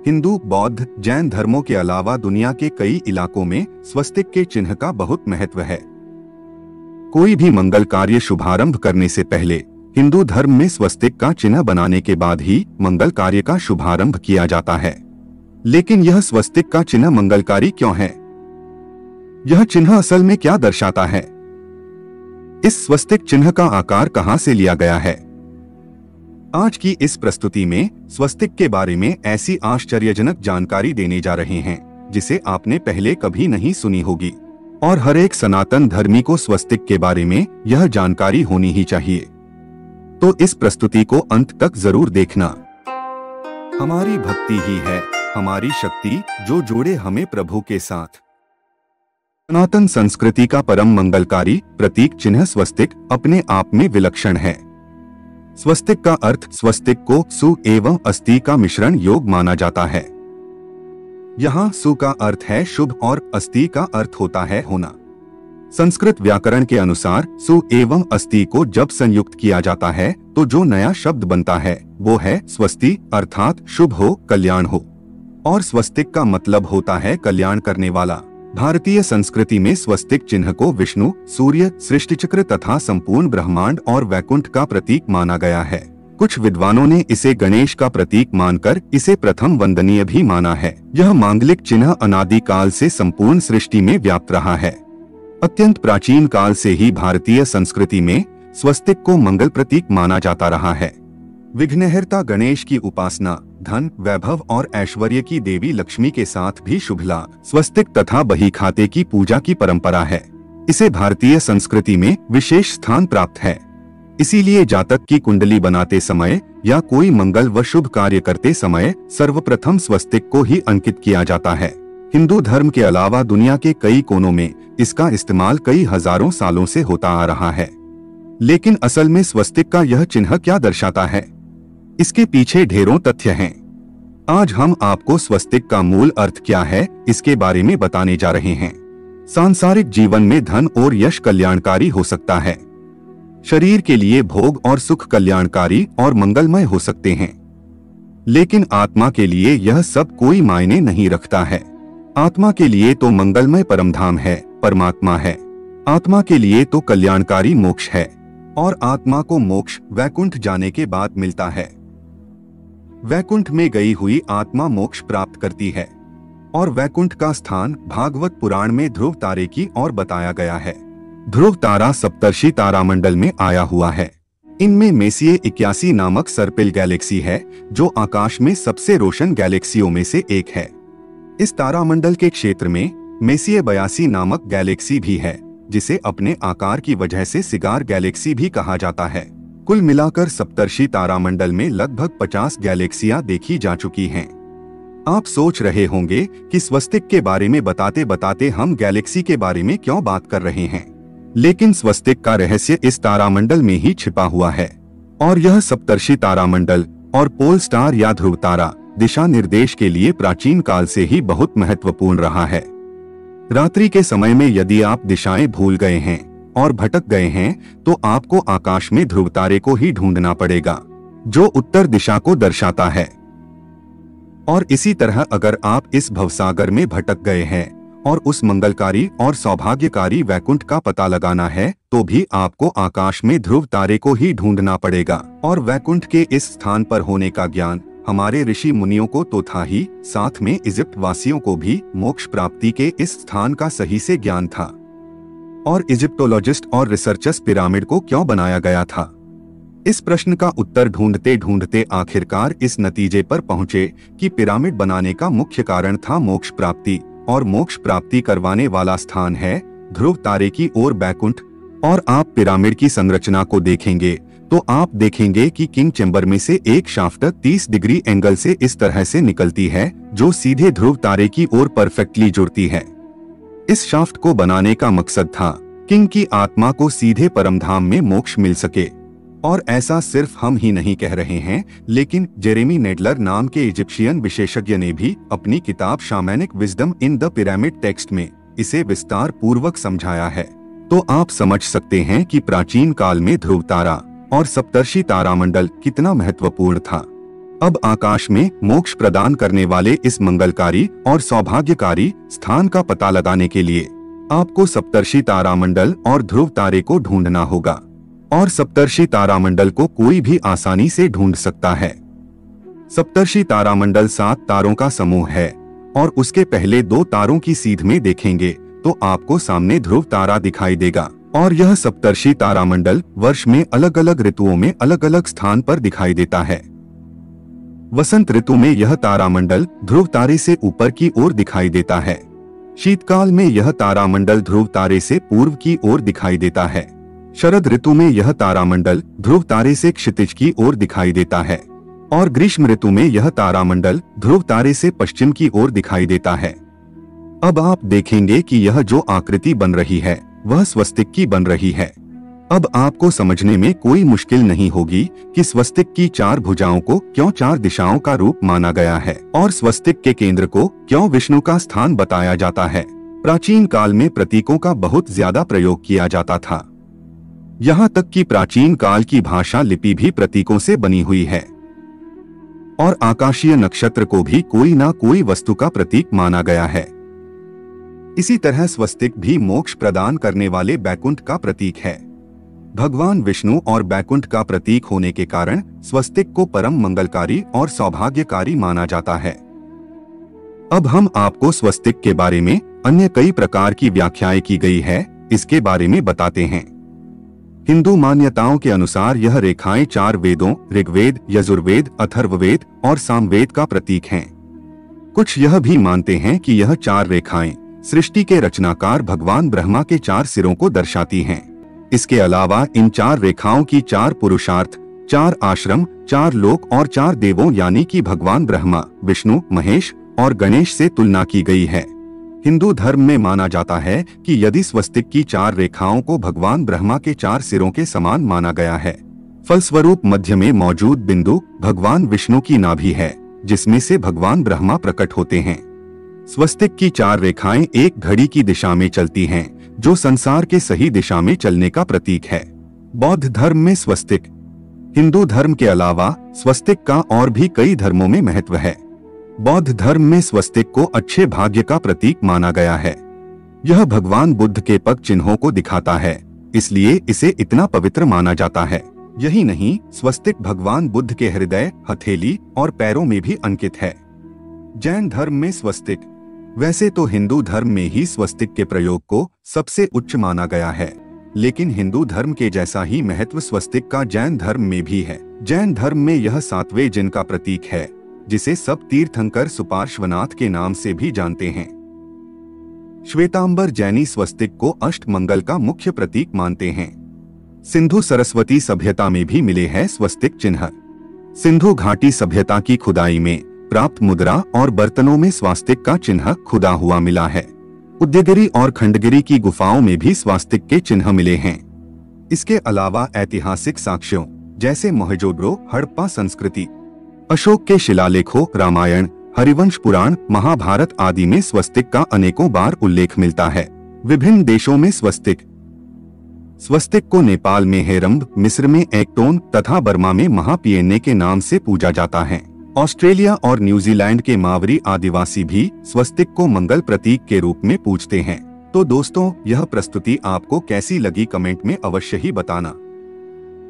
हिंदू, बौद्ध, जैन धर्मों के अलावा दुनिया के कई इलाकों में स्वस्तिक के चिन्ह का बहुत महत्व है। कोई भी मंगल कार्य शुभारंभ करने से पहले हिंदू धर्म में स्वस्तिक का चिन्ह बनाने के बाद ही मंगल कार्य का शुभारंभ किया जाता है। लेकिन यह स्वस्तिक का चिन्ह मंगलकारी क्यों है? यह चिन्ह असल में क्या दर्शाता है? इस स्वस्तिक चिन्ह का आकार कहां से लिया गया है? आज की इस प्रस्तुति में स्वस्तिक के बारे में ऐसी आश्चर्यजनक जानकारी देने जा रहे हैं जिसे आपने पहले कभी नहीं सुनी होगी, और हर एक सनातन धर्मी को स्वस्तिक के बारे में यह जानकारी होनी ही चाहिए। तो इस प्रस्तुति को अंत तक जरूर देखना। हमारी भक्ति ही है हमारी शक्ति, जो जोड़े हमें प्रभु के साथ। सनातन संस्कृति का परम मंगलकारी प्रतीक चिन्ह स्वस्तिक अपने आप में विलक्षण है। स्वस्तिक का अर्थ स्वस्तिक को सु एवं अस्ति का मिश्रण योग माना जाता है। यहाँ सु का अर्थ है शुभ और अस्ति का अर्थ होता है होना। संस्कृत व्याकरण के अनुसार सु एवं अस्ति को जब संयुक्त किया जाता है तो जो नया शब्द बनता है वो है स्वस्ति, अर्थात शुभ हो, कल्याण हो। और स्वस्तिक का मतलब होता है कल्याण करने वाला। भारतीय संस्कृति में स्वस्तिक चिन्ह को विष्णु, सूर्य, सृष्टिचक्र तथा संपूर्ण ब्रह्मांड और वैकुंठ का प्रतीक माना गया है। कुछ विद्वानों ने इसे गणेश का प्रतीक मानकर इसे प्रथम वंदनीय भी माना है। यह मांगलिक चिन्ह अनादि काल से संपूर्ण सृष्टि में व्याप्त रहा है। अत्यंत प्राचीन काल से ही भारतीय संस्कृति में स्वस्तिक को मंगल प्रतीक माना जाता रहा है। विघ्नहर्ता गणेश की उपासना धन, वैभव और ऐश्वर्य की देवी लक्ष्मी के साथ भी शुभला, स्वस्तिक तथा बही खाते की पूजा की परंपरा है। इसे भारतीय संस्कृति में विशेष स्थान प्राप्त है। इसीलिए जातक की कुंडली बनाते समय या कोई मंगल व शुभ कार्य करते समय सर्वप्रथम स्वस्तिक को ही अंकित किया जाता है। हिंदू धर्म के अलावा दुनिया के कई कोनों में इसका इस्तेमाल कई हजारों सालों से होता आ रहा है। लेकिन असल में स्वस्तिक का यह चिन्ह क्या दर्शाता है? इसके पीछे ढेरों तथ्य हैं। आज हम आपको स्वस्तिक का मूल अर्थ क्या है इसके बारे में बताने जा रहे हैं। सांसारिक जीवन में धन और यश कल्याणकारी हो सकता है। शरीर के लिए भोग और सुख कल्याणकारी और मंगलमय हो सकते हैं। लेकिन आत्मा के लिए यह सब कोई मायने नहीं रखता है। आत्मा के लिए तो मंगलमय परमधाम है, परमात्मा है। आत्मा के लिए तो कल्याणकारी मोक्ष है, और आत्मा को मोक्ष वैकुंठ जाने के बाद मिलता है। वैकुंठ में गई हुई आत्मा मोक्ष प्राप्त करती है, और वैकुंठ का स्थान भागवत पुराण में ध्रुव तारे की ओर बताया गया है। ध्रुव तारा सप्तर्षि तारामंडल में आया हुआ है। इनमें मेसिए 81 नामक सर्पिल गैलेक्सी है, जो आकाश में सबसे रोशन गैलेक्सियों में से एक है। इस तारामंडल के क्षेत्र में मेसिए 82 नामक गैलेक्सी भी है, जिसे अपने आकार की वजह से सिगार गैलेक्सी भी कहा जाता है। कुल मिलाकर सप्तर्षि तारामंडल में लगभग 50 गैलेक्सियां देखी जा चुकी हैं। आप सोच रहे होंगे कि स्वस्तिक के बारे में बताते बताते हम गैलेक्सी के बारे में क्यों बात कर रहे हैं, लेकिन स्वस्तिक का रहस्य इस तारामंडल में ही छिपा हुआ है। और यह सप्तर्षि तारामंडल और पोल स्टार या ध्रुव तारा दिशा निर्देश के लिए प्राचीन काल से ही बहुत महत्वपूर्ण रहा है। रात्रि के समय में यदि आप दिशाएं भूल गए हैं और भटक गए हैं तो आपको आकाश में ध्रुव तारे को ही ढूंढना पड़ेगा, जो उत्तर दिशा को दर्शाता है। और इसी तरह अगर आप इस भवसागर में भटक गए हैं और उस मंगलकारी और सौभाग्यकारी वैकुंठ का पता लगाना है तो भी आपको आकाश में ध्रुव तारे को ही ढूंढना पड़ेगा। और वैकुंठ के इस स्थान पर होने का ज्ञान हमारे ऋषि मुनियों को तो था ही, साथ में इजिप्ट वासियों को भी मोक्ष प्राप्ति के इस स्थान का सही से ज्ञान था। और इजिप्टोलॉजिस्ट और रिसर्चर्स पिरामिड को क्यों बनाया गया था? इस प्रश्न का उत्तर ढूंढते ढूंढते आखिरकार इस नतीजे पर पहुंचे कि पिरामिड बनाने का मुख्य कारण था मोक्ष प्राप्ति, और मोक्ष प्राप्ति करवाने वाला स्थान है ध्रुव तारे की ओर वैकुंठ। और आप पिरामिड की संरचना को देखेंगे तो आप देखेंगे कि किंग चेम्बर में से एक शाफ्ट 30 डिग्री एंगल से इस तरह से निकलती है, जो सीधे ध्रुव तारे की ओर परफेक्टली जुड़ती है। इस शाफ्ट को बनाने का मकसद था किंग की आत्मा को सीधे परमधाम में मोक्ष मिल सके। और ऐसा सिर्फ हम ही नहीं कह रहे हैं, लेकिन जेरेमी नेडलर नाम के इजिप्शियन विशेषज्ञ ने भी अपनी किताब shamanic wisdom in the pyramid text में इसे विस्तार पूर्वक समझाया है। तो आप समझ सकते हैं कि प्राचीन काल में ध्रुव तारा और सप्तर्षि तारामंडल कितना महत्वपूर्ण था। अब आकाश में मोक्ष प्रदान करने वाले इस मंगलकारी और सौभाग्यकारी स्थान का पता लगाने के लिए आपको सप्तर्षि तारामंडल और ध्रुव तारे को ढूंढना होगा, और सप्तर्षि तारामंडल को कोई भी आसानी से ढूंढ सकता है। सप्तर्षि तारामंडल 7 तारों का समूह है और उसके पहले 2 तारों की सीध में देखेंगे तो आपको सामने ध्रुव तारा दिखाई देगा, और यह सप्तर्षि तारामंडल वर्ष में अलग अलग ऋतुओं में अलग अलग स्थान पर दिखाई देता है। वसंत ऋतु में यह तारामंडल ध्रुव तारे से ऊपर की ओर दिखाई देता है। शीतकाल में यह तारामंडल ध्रुव तारे से पूर्व की ओर दिखाई देता है। शरद ऋतु में यह तारामंडल ध्रुव तारे से क्षितिज की ओर दिखाई देता है, और ग्रीष्म ऋतु में यह तारामंडल ध्रुव तारे से पश्चिम की ओर दिखाई देता है। अब आप देखेंगे कि यह जो आकृति बन रही है वह स्वस्तिक की बन रही है। अब आपको समझने में कोई मुश्किल नहीं होगी कि स्वस्तिक की 4 भुजाओं को क्यों 4 दिशाओं का रूप माना गया है, और स्वस्तिक के केंद्र को क्यों विष्णु का स्थान बताया जाता है। प्राचीन काल में प्रतीकों का बहुत ज्यादा प्रयोग किया जाता था। यहाँ तक कि प्राचीन काल की भाषा लिपि भी प्रतीकों से बनी हुई है, और आकाशीय नक्षत्र को भी कोई ना कोई वस्तु का प्रतीक माना गया है। इसी तरह स्वस्तिक भी मोक्ष प्रदान करने वाले बैकुंठ का प्रतीक है। भगवान विष्णु और बैकुंठ का प्रतीक होने के कारण स्वस्तिक को परम मंगलकारी और सौभाग्यकारी माना जाता है। अब हम आपको स्वस्तिक के बारे में अन्य कई प्रकार की व्याख्याएं की गई है, इसके बारे में बताते हैं। हिंदू मान्यताओं के अनुसार यह रेखाएं 4 वेदों ऋग्वेद, यजुर्वेद, अथर्ववेद और सामवेद का प्रतीक हैं। कुछ यह भी मानते हैं कि यह 4 रेखाएं सृष्टि के रचनाकार भगवान ब्रह्मा के 4 सिरों को दर्शाती हैं। इसके अलावा इन 4 रेखाओं की 4 पुरुषार्थ, 4 आश्रम, 4 लोक और 4 देवों यानी कि भगवान ब्रह्मा, विष्णु, महेश और गणेश से तुलना की गई है। हिंदू धर्म में माना जाता है कि यदि स्वस्तिक की 4 रेखाओं को भगवान ब्रह्मा के 4 सिरों के समान माना गया है, फलस्वरूप मध्य में मौजूद बिंदु भगवान विष्णु की नाभि है, जिसमें से भगवान ब्रह्मा प्रकट होते हैं। स्वस्तिक की 4 रेखाएं एक घड़ी की दिशा में चलती हैं, जो संसार के सही दिशा में चलने का प्रतीक है। बौद्ध धर्म में स्वस्तिक, हिंदू धर्म के अलावा स्वस्तिक का और भी कई धर्मों में महत्व है। बौद्ध धर्म में स्वस्तिक को अच्छे भाग्य का प्रतीक माना गया है। यह भगवान बुद्ध के पग चिन्हों को दिखाता है, इसलिए इसे इतना पवित्र माना जाता है। यही नहीं, स्वस्तिक भगवान बुद्ध के हृदय, हथेली और पैरों में भी अंकित है। जैन धर्म में स्वस्तिक, वैसे तो हिंदू धर्म में ही स्वस्तिक के प्रयोग को सबसे उच्च माना गया है, लेकिन हिंदू धर्म के जैसा ही महत्व स्वस्तिक का जैन धर्म में भी है। जैन धर्म में यह 7वें जिन का प्रतीक है, जिसे सब तीर्थंकर सुपार्श्वनाथ के नाम से भी जानते हैं। श्वेतांबर जैनी स्वस्तिक को अष्ट मंगल का मुख्य प्रतीक मानते हैं। सिंधु सरस्वती सभ्यता में भी मिले हैं स्वस्तिक चिन्ह। सिंधु घाटी सभ्यता की खुदाई में प्राप्त मुद्रा और बर्तनों में स्वास्तिक का चिन्ह खुदा हुआ मिला है। उदयगिरी और खंडगिरी की गुफाओं में भी स्वास्तिक के चिन्ह मिले हैं। इसके अलावा ऐतिहासिक साक्ष्यों जैसे मोहनजोदड़ो, हड़प्पा संस्कृति, अशोक के शिलालेखों, रामायण, हरिवंश पुराण, महाभारत आदि में स्वस्तिक का अनेकों बार उल्लेख मिलता है। विभिन्न देशों में स्वस्तिक को नेपाल में हेरम्ब, मिस्र में एक्टोन तथा बर्मा में महापियन्ने के नाम से पूजा जाता है। ऑस्ट्रेलिया और न्यूजीलैंड के मावरी आदिवासी भी स्वस्तिक को मंगल प्रतीक के रूप में पूजते हैं। तो दोस्तों, यह प्रस्तुति आपको कैसी लगी कमेंट में अवश्य ही बताना,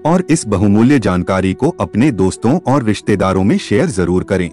और इस बहुमूल्य जानकारी को अपने दोस्तों और रिश्तेदारों में शेयर जरूर करें।